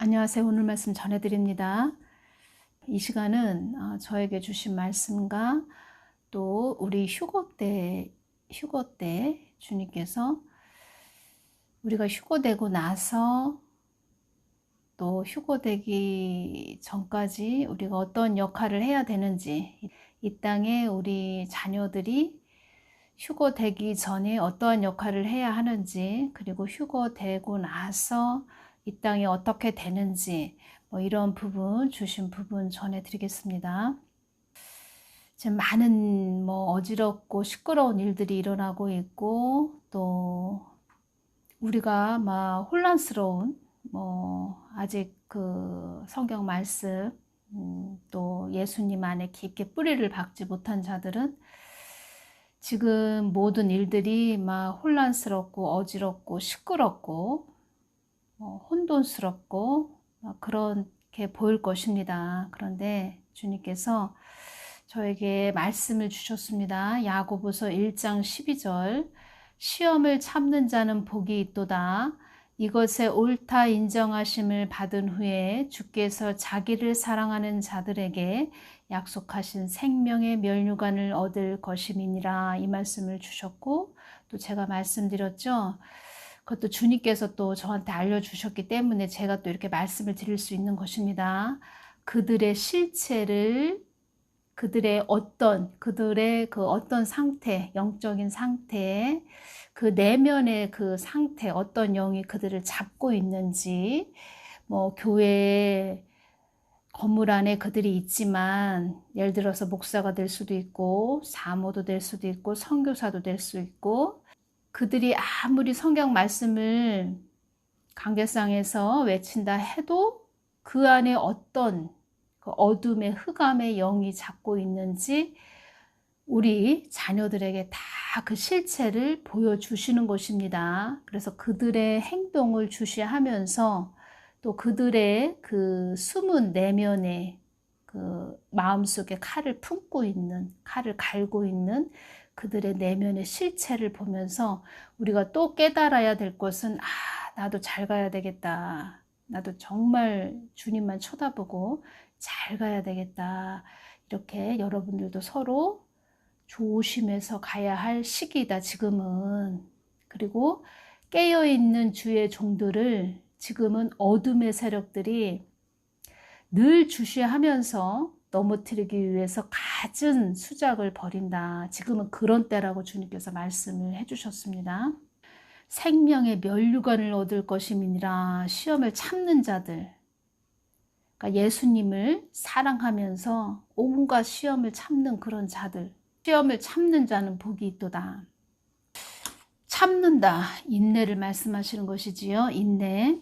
안녕하세요. 오늘 말씀 전해드립니다. 이 시간은 저에게 주신 말씀과 또 우리 휴거 때 주님께서 우리가 휴거되고 나서 또 휴거되기 전까지 우리가 어떤 역할을 해야 되는지, 이 땅에 우리 자녀들이 휴거되기 전에 어떠한 역할을 해야 하는지, 그리고 휴거되고 나서 이 땅이 어떻게 되는지, 이런 부분, 주신 부분 전해드리겠습니다. 지금 많은 어지럽고 시끄러운 일들이 일어나고 있고, 또 우리가 막 혼란스러운 아직 그 성경 말씀, 또 예수님 안에 깊게 뿌리를 박지 못한 자들은 지금 모든 일들이 막 혼란스럽고 어지럽고 시끄럽고 혼돈스럽고 그렇게 보일 것입니다. 그런데 주님께서 저에게 말씀을 주셨습니다. 야고보서 1장 12절, 시험을 참는 자는 복이 있도다. 이것에 옳다 인정하심을 받은 후에 주께서 자기를 사랑하는 자들에게 약속하신 생명의 면류관을 얻을 것임이니라. 이 말씀을 주셨고, 또 제가 말씀드렸죠. 그것도 주님께서 또 저한테 알려주셨기 때문에 제가 또 이렇게 말씀을 드릴 수 있는 것입니다. 그들의 실체를, 그들의 그 어떤 상태, 영적인 상태, 그 내면의 그 상태, 어떤 영이 그들을 잡고 있는지, 교회에 건물 안에 그들이 있지만, 예를 들어서 목사가 될 수도 있고, 사모도 될 수도 있고, 선교사도 될 수 있고, 그들이 아무리 성경 말씀을 강대상에서 외친다 해도 그 안에 어떤 그 어둠의 흑암의 영이 잡고 있는지 우리 자녀들에게 다 그 실체를 보여주시는 것입니다. 그래서 그들의 행동을 주시하면서 또 그들의 그 숨은 내면에 그 마음속에 칼을 품고 있는, 칼을 갈고 있는 그들의 내면의 실체를 보면서 우리가 또 깨달아야 될 것은, 나도 잘 가야 되겠다. 나도 정말 주님만 쳐다보고 잘 가야 되겠다. 이렇게 여러분들도 서로 조심해서 가야 할 시기다, 지금은. 그리고 깨어있는 주의 종들을 지금은 어둠의 세력들이 늘 주시하면서 넘어뜨리기 위해서 갖은 수작을 벌인다. 지금은 그런 때라고 주님께서 말씀을 해주셨습니다. 생명의 면류관을 얻을 것임이니라. 시험을 참는 자들, 그러니까 예수님을 사랑하면서 온갖 시험을 참는 그런 자들, 시험을 참는 자는 복이 있도다. 참는다, 인내를 말씀하시는 것이지요. 인내.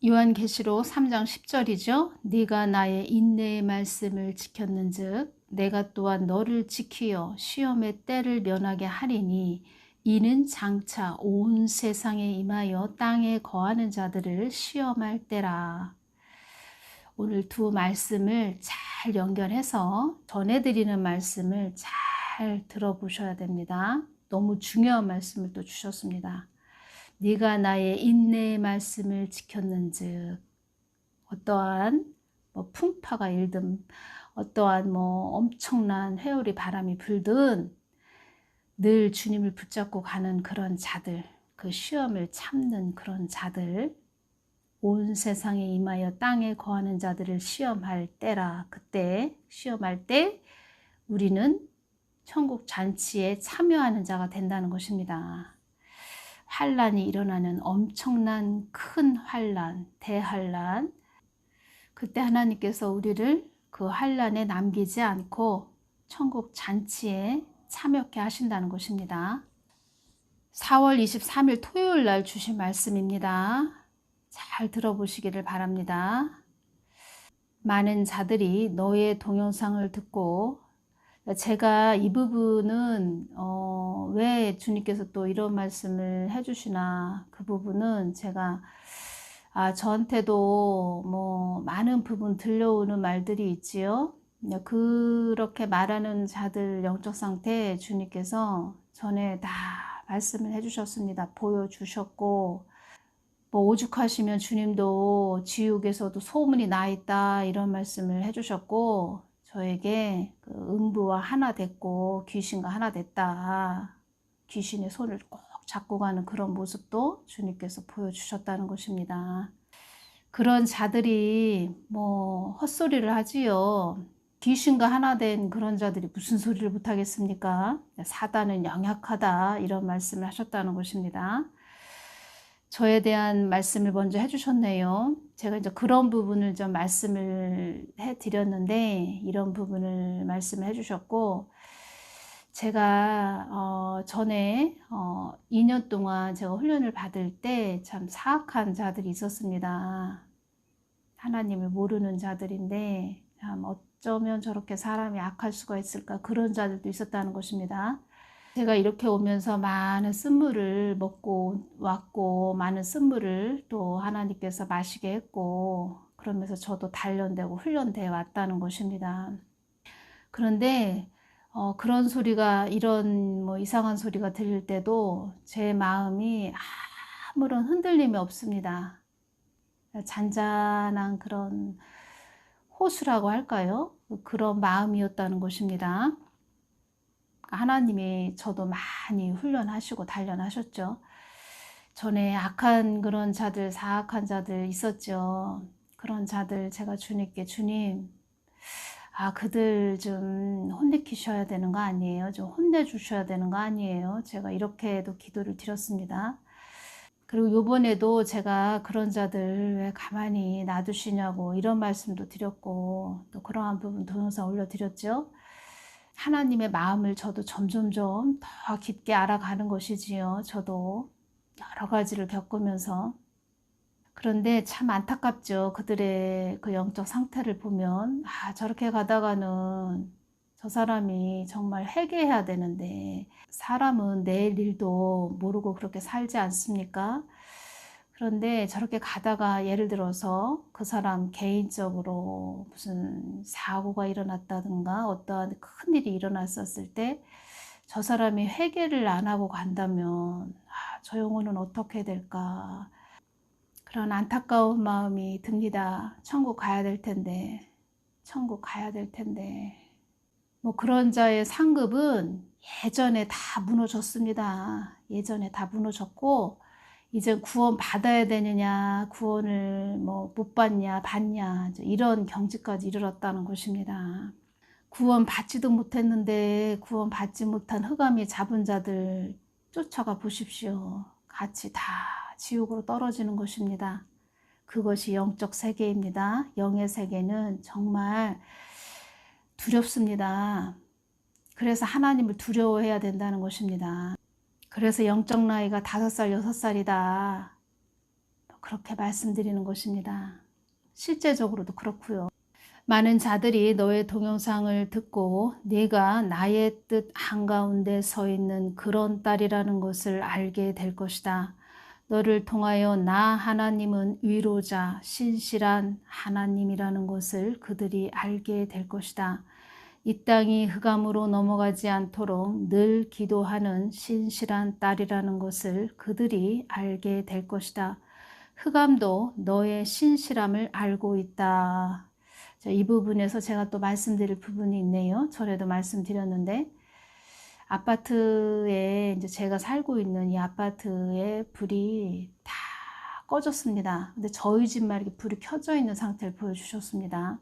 요한계시록 3장 10절이죠. 네가 나의 인내의 말씀을 지켰는즉 내가 또한 너를 지키어 시험의 때를 면하게 하리니 이는 장차 온 세상에 임하여 땅에 거하는 자들을 시험할 때라. 오늘 두 말씀을 잘 연결해서 전해드리는 말씀을 잘 들어보셔야 됩니다. 너무 중요한 말씀을 또 주셨습니다. 네가 나의 인내의 말씀을 지켰는즉, 어떠한 풍파가 일든, 어떠한 엄청난 회오리 바람이 불든 늘 주님을 붙잡고 가는 그런 자들, 그 시험을 참는 그런 자들, 온 세상에 임하여 땅에 거하는 자들을 시험할 때라. 그때 시험할 때 우리는 천국 잔치에 참여하는 자가 된다는 것입니다. 환란이 일어나는 엄청난 큰 환란, 대환란, 그때 하나님께서 우리를 그 환란에 남기지 않고 천국 잔치에 참여케 하신다는 것입니다. 4월 23일 토요일 날 주신 말씀입니다. 잘 들어보시기를 바랍니다. 많은 자들이 너의 동영상을 듣고, 제가 이 부분은 왜 주님께서 또 이런 말씀을 해주시나, 그 부분은 제가 저한테도 많은 부분 들려오는 말들이 있지요. 그렇게 말하는 자들 영적 상태 주님께서 전에 다 말씀을 해주셨습니다. 보여주셨고, 뭐 오죽하시면 주님도 지옥에서도 소문이 나 있다 이런 말씀을 해주셨고, 저에게 그 음부와 하나 됐고 귀신과 하나 됐다, 귀신의 손을 꼭 잡고 가는 그런 모습도 주님께서 보여주셨다는 것입니다. 그런 자들이 뭐 헛소리를 하지요. 귀신과 하나 된 그런 자들이 무슨 소리를 못하겠습니까? 사단은 영약하다 이런 말씀을 하셨다는 것입니다. 저에 대한 말씀을 먼저 해주셨네요. 제가 이제 그런 부분을 좀 말씀을 해드렸는데, 이런 부분을 말씀을 해주셨고, 제가 전에 2년 동안 제가 훈련을 받을 때 참 사악한 자들이 있었습니다. 하나님을 모르는 자들인데 참 어쩌면 저렇게 사람이 악할 수가 있을까, 그런 자들도 있었다는 것입니다. 제가 이렇게 오면서 많은 쓴물을 먹고 왔고, 많은 쓴물을 또 하나님께서 마시게 했고, 그러면서 저도 단련되고 훈련되어 왔다는 것입니다. 그런데 그런 소리가, 이런 뭐 이상한 소리가 들릴 때도 제 마음이 아무런 흔들림이 없습니다. 잔잔한 그런 호수라고 할까요? 그런 마음이었다는 것입니다. 하나님이 저도 많이 훈련하시고 단련하셨죠. 전에 악한 그런 자들, 사악한 자들 있었죠. 그런 자들 제가 주님께, 주님, 그들 좀 혼내키셔야 되는 거 아니에요? 좀 혼내주셔야 되는 거 아니에요? 제가 이렇게도 기도를 드렸습니다. 그리고 요번에도 제가 그런 자들 왜 가만히 놔두시냐고 이런 말씀도 드렸고, 또 그러한 부분 동영상 올려드렸죠. 하나님의 마음을 저도 점점점 더 깊게 알아가는 것이지요. 저도 여러 가지를 겪으면서. 그런데 참 안타깝죠. 그들의 그 영적 상태를 보면, 저렇게 가다가는 저 사람이 정말 회개해야 되는데, 사람은 내일 일도 모르고 그렇게 살지 않습니까? 그런데 저렇게 가다가 예를 들어서 그 사람 개인적으로 무슨 사고가 일어났다든가 어떠한 큰 일이 일어났었을 때 저 사람이 회개를 안 하고 간다면 저 영혼은 어떻게 될까, 그런 안타까운 마음이 듭니다. 천국 가야 될 텐데, 천국 가야 될 텐데. 뭐 그런 자의 상급은 예전에 다 무너졌습니다. 예전에 다 무너졌고, 이제 구원 받아야 되느냐, 구원을 뭐 못 받냐, 받냐, 이런 경지까지 이르렀다는 것입니다. 구원 받지도 못했는데 구원 받지 못한 흑암이 잡은 자들 쫓아가 보십시오. 같이 다 지옥으로 떨어지는 것입니다. 그것이 영적 세계입니다. 영의 세계는 정말 두렵습니다. 그래서 하나님을 두려워해야 된다는 것입니다. 그래서 영적 나이가 5살, 6살이다. 그렇게 말씀드리는 것입니다. 실제적으로도 그렇고요. 많은 자들이 너의 동영상을 듣고 네가 나의 뜻 한가운데 서 있는 그런 딸이라는 것을 알게 될 것이다. 너를 통하여 나 하나님은 위로자, 신실한 하나님이라는 것을 그들이 알게 될 것이다. 이 땅이 흑암으로 넘어가지 않도록 늘 기도하는 신실한 딸이라는 것을 그들이 알게 될 것이다. 흑암도 너의 신실함을 알고 있다. 이 부분에서 제가 또 말씀드릴 부분이 있네요. 전에도 말씀드렸는데, 아파트에 이제 제가 살고 있는 이 아파트에 불이 다 꺼졌습니다. 근데 저희 집만 이렇게 불이 켜져 있는 상태를 보여주셨습니다.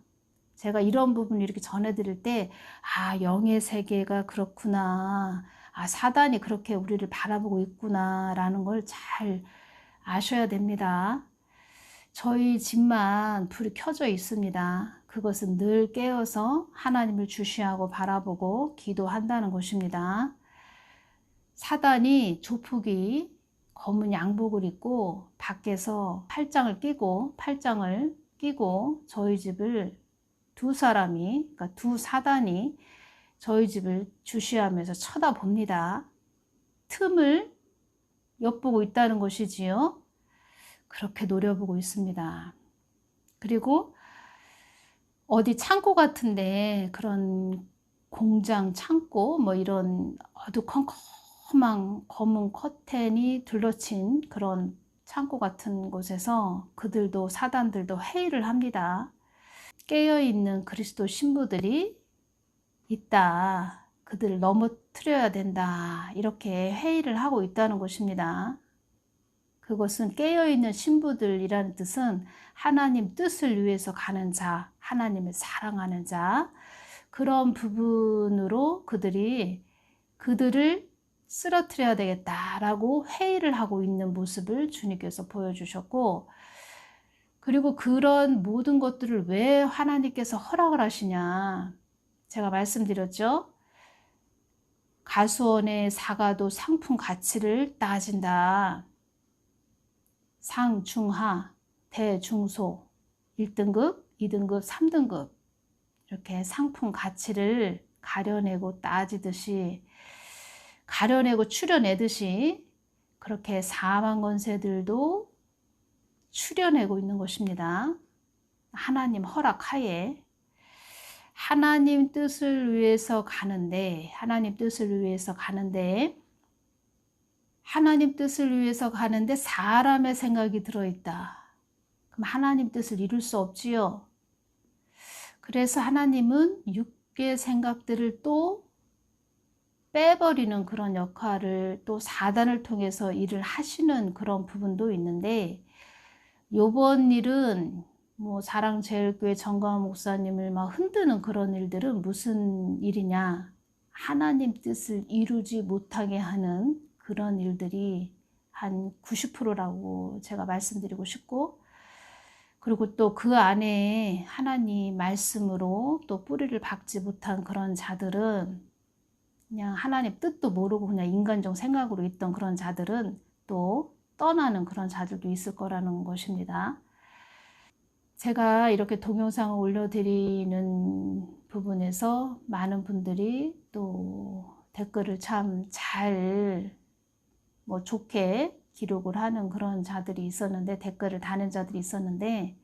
제가 이런 부분을 이렇게 전해드릴 때, 영의 세계가 그렇구나. 사단이 그렇게 우리를 바라보고 있구나. 라는 걸 잘 아셔야 됩니다. 저희 집만 불이 켜져 있습니다. 그것은 늘 깨어서 하나님을 주시하고 바라보고 기도한다는 것입니다. 사단이 조폭이 검은 양복을 입고 밖에서 팔짱을 끼고 저희 집을 두 사람이, 그러니까 두 사단이 저희 집을 주시하면서 쳐다봅니다. 틈을 엿보고 있다는 것이지요. 그렇게 노려보고 있습니다. 그리고 어디 창고 같은데, 그런 공장 창고, 뭐 이런 어두컴컴한 검은 커튼이 둘러친 그런 창고 같은 곳에서 그들도 사단들도 회의를 합니다. 깨어있는 그리스도 신부들이 있다. 그들을 넘어뜨려야 된다. 이렇게 회의를 하고 있다는 것입니다. 그것은 깨어있는 신부들이라는 뜻은 하나님 뜻을 위해서 가는 자, 하나님을 사랑하는 자, 그런 부분으로 그들을 쓰러뜨려야 되겠다라고 회의를 하고 있는 모습을 주님께서 보여주셨고, 그리고 그런 모든 것들을 왜 하나님께서 허락을 하시냐. 제가 말씀드렸죠. 가수원의 사과도 상품 가치를 따진다. 상, 중, 하, 대, 중, 소, 1등급, 2등급, 3등급 이렇게 상품 가치를 가려내고 따지듯이, 가려내고 추려내듯이 그렇게 사망 권세들도 추려내고 있는 것입니다. 하나님 허락하에 하나님 뜻을 위해서 가는데 하나님 뜻을 위해서 가는데 사람의 생각이 들어있다. 그럼 하나님 뜻을 이룰 수 없지요. 그래서 하나님은 육의 생각들을 또 빼버리는 그런 역할을 또 사단을 통해서 일을 하시는 그런 부분도 있는데, 요번 일은 사랑제일교회 정광훈 목사님을 막 흔드는 그런 일들은 무슨 일이냐, 하나님 뜻을 이루지 못하게 하는 그런 일들이 한 90%라고 제가 말씀드리고 싶고, 그리고 또 그 안에 하나님 말씀으로 또 뿌리를 박지 못한 그런 자들은, 그냥 하나님 뜻도 모르고 그냥 인간적 생각으로 있던 그런 자들은 또 떠나는 그런 자들도 있을 거라는 것입니다. 제가 이렇게 동영상을 올려드리는 부분에서 많은 분들이 또 댓글을 참 잘 좋게 기록을 하는 그런 자들이 있었는데, 댓글을 다는 자들이 있었는데,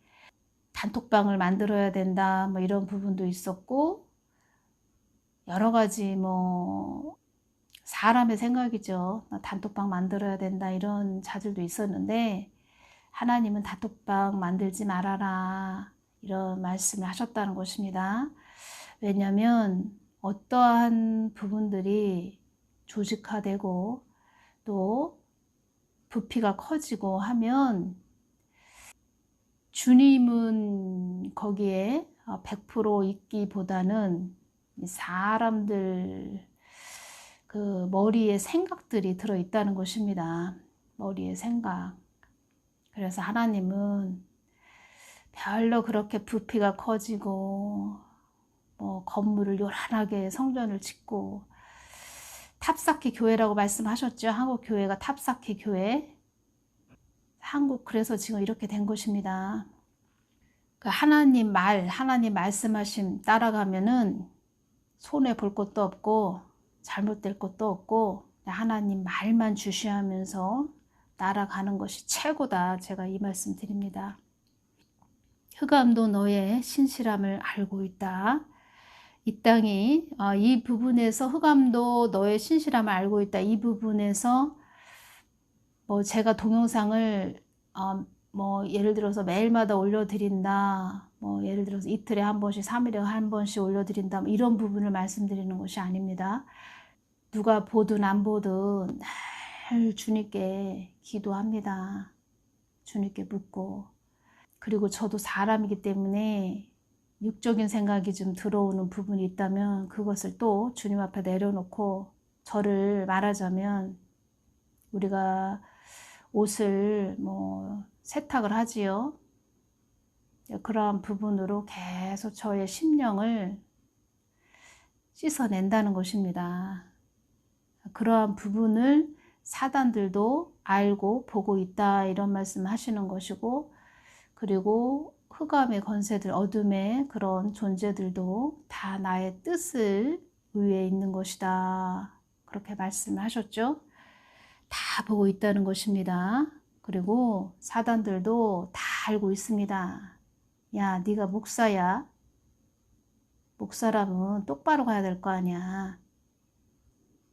단톡방을 만들어야 된다 이런 부분도 있었고, 여러 가지 사람의 생각이죠. 단톡방 만들어야 된다 이런 자들도 있었는데, 하나님은 단톡방 만들지 말아라 이런 말씀을 하셨다는 것입니다. 왜냐하면 어떠한 부분들이 조직화되고 또 부피가 커지고 하면 주님은 거기에 100% 있기보다는 사람들 그 머리에 생각들이 들어있다는 것입니다. 머리에 생각. 그래서 하나님은 별로 그렇게 부피가 커지고 건물을 요란하게 성전을 짓고 탑쌓기 교회라고 말씀하셨죠. 한국 교회가 탑쌓기 교회. 한국 그래서 지금 이렇게 된 것입니다. 그 하나님 말씀하심 따라가면은 손해 볼 것도 없고 잘못될 것도 없고 하나님 말만 주시하면서 날아가는 것이 최고다. 제가 이 말씀 드립니다. 흑암도 너의 신실함을 알고 있다. 이 땅이 이 부분에서 흑암도 너의 신실함을 알고 있다. 이 부분에서 제가 동영상을 예를 들어서 매일마다 올려드린다. 예를 들어서 이틀에 한 번씩, 3일에 한 번씩 올려드린다. 이런 부분을 말씀드리는 것이 아닙니다. 누가 보든 안 보든 늘 주님께 기도합니다. 주님께 묻고. 그리고 저도 사람이기 때문에 육적인 생각이 좀 들어오는 부분이 있다면 그것을 또 주님 앞에 내려놓고, 저를 말하자면 우리가 옷을 세탁을 하지요. 그러한 부분으로 계속 저의 심령을 씻어낸다는 것입니다. 그러한 부분을 사단들도 알고 보고 있다 이런 말씀을 하시는 것이고, 그리고 흑암의 권세들, 어둠의 그런 존재들도 다 나의 뜻을 위에 있는 것이다 그렇게 말씀을 하셨죠. 다 보고 있다는 것입니다. 그리고 사단들도 다 알고 있습니다. 야, 네가 목사야. 목사라면 똑바로 가야 될 거 아니야.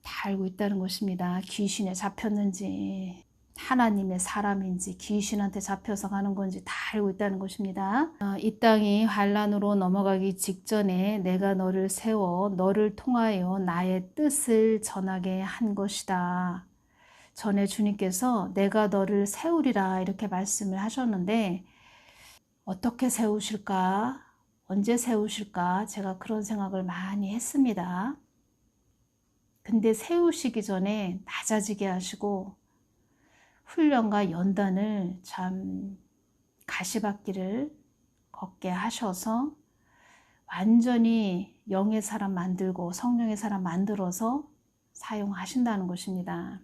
다 알고 있다는 것입니다. 귀신에 잡혔는지 하나님의 사람인지 귀신한테 잡혀서 가는 건지 다 알고 있다는 것입니다. 이 땅이 환란으로 넘어가기 직전에 내가 너를 세워 너를 통하여 나의 뜻을 전하게 한 것이다. 전에 주님께서 내가 너를 세우리라 이렇게 말씀을 하셨는데 어떻게 세우실까? 언제 세우실까? 제가 그런 생각을 많이 했습니다. 근데 세우시기 전에 낮아지게 하시고 훈련과 연단을 참 가시밭길을 걷게 하셔서 완전히 영의 사람 만들고 성령의 사람 만들어서 사용하신다는 것입니다.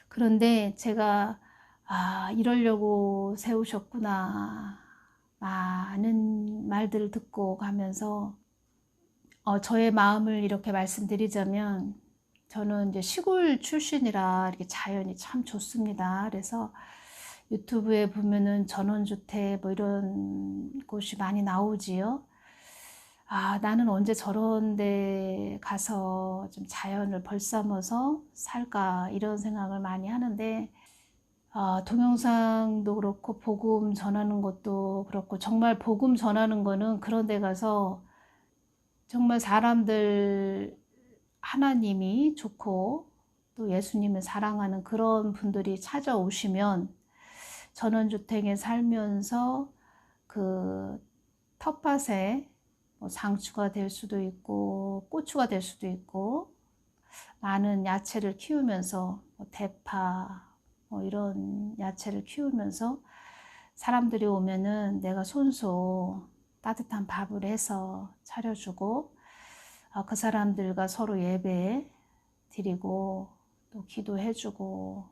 그런데 제가 이러려고 세우셨구나 많은 말들을 듣고 가면서 저의 마음을 이렇게 말씀드리자면 저는 이제 시골 출신이라 이렇게 자연이 참 좋습니다. 그래서 유튜브에 보면은 전원주택 뭐 이런 곳이 많이 나오지요. 나는 언제 저런 데 가서 좀 자연을 벌삼아서 살까 이런 생각을 많이 하는데 동영상도 그렇고 복음 전하는 것도 그렇고 정말 복음 전하는 거는 그런 데 가서 정말 사람들 하나님이 좋고 또 예수님을 사랑하는 그런 분들이 찾아오시면 전원주택에 살면서 그 텃밭에 뭐 상추가 될 수도 있고 고추가 될 수도 있고 많은 야채를 키우면서 뭐 대파 뭐 이런 야채를 키우면서 사람들이 오면은 내가 손수 따뜻한 밥을 해서 차려주고 그 사람들과 서로 예배 드리고 또 기도해주고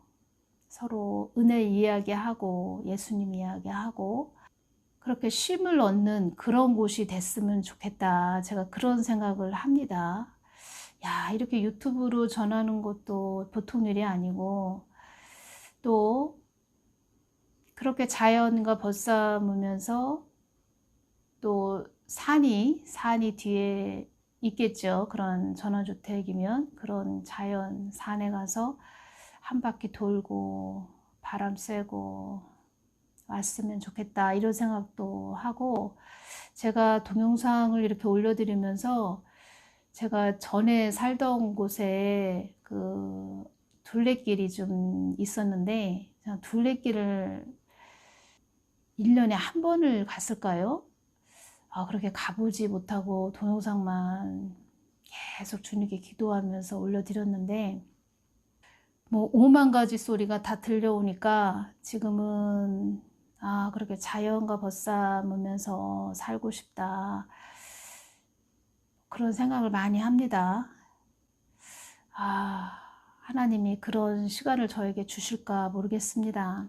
서로 은혜 이야기하고 예수님 이야기하고 그렇게 쉼을 얻는 그런 곳이 됐으면 좋겠다. 제가 그런 생각을 합니다. 이렇게 유튜브로 전하는 것도 보통 일이 아니고 또 그렇게 자연과 벗삼으면서 또 산이 뒤에 있겠죠. 그런 전원주택이면 그런 자연 산에 가서 한 바퀴 돌고 바람 쐬고 왔으면 좋겠다 이런 생각도 하고 제가 동영상을 이렇게 올려드리면서 제가 전에 살던 곳에 그 둘레길이 좀 있었는데 둘레길을 1년에 한 번을 갔을까요? 그렇게 가보지 못하고 동영상만 계속 주님께 기도하면서 올려드렸는데 뭐 5만 가지 소리가 다 들려오니까 지금은 그렇게 자연과 벗삼으면서 살고 싶다 그런 생각을 많이 합니다. 하나님이 그런 시간을 저에게 주실까 모르겠습니다.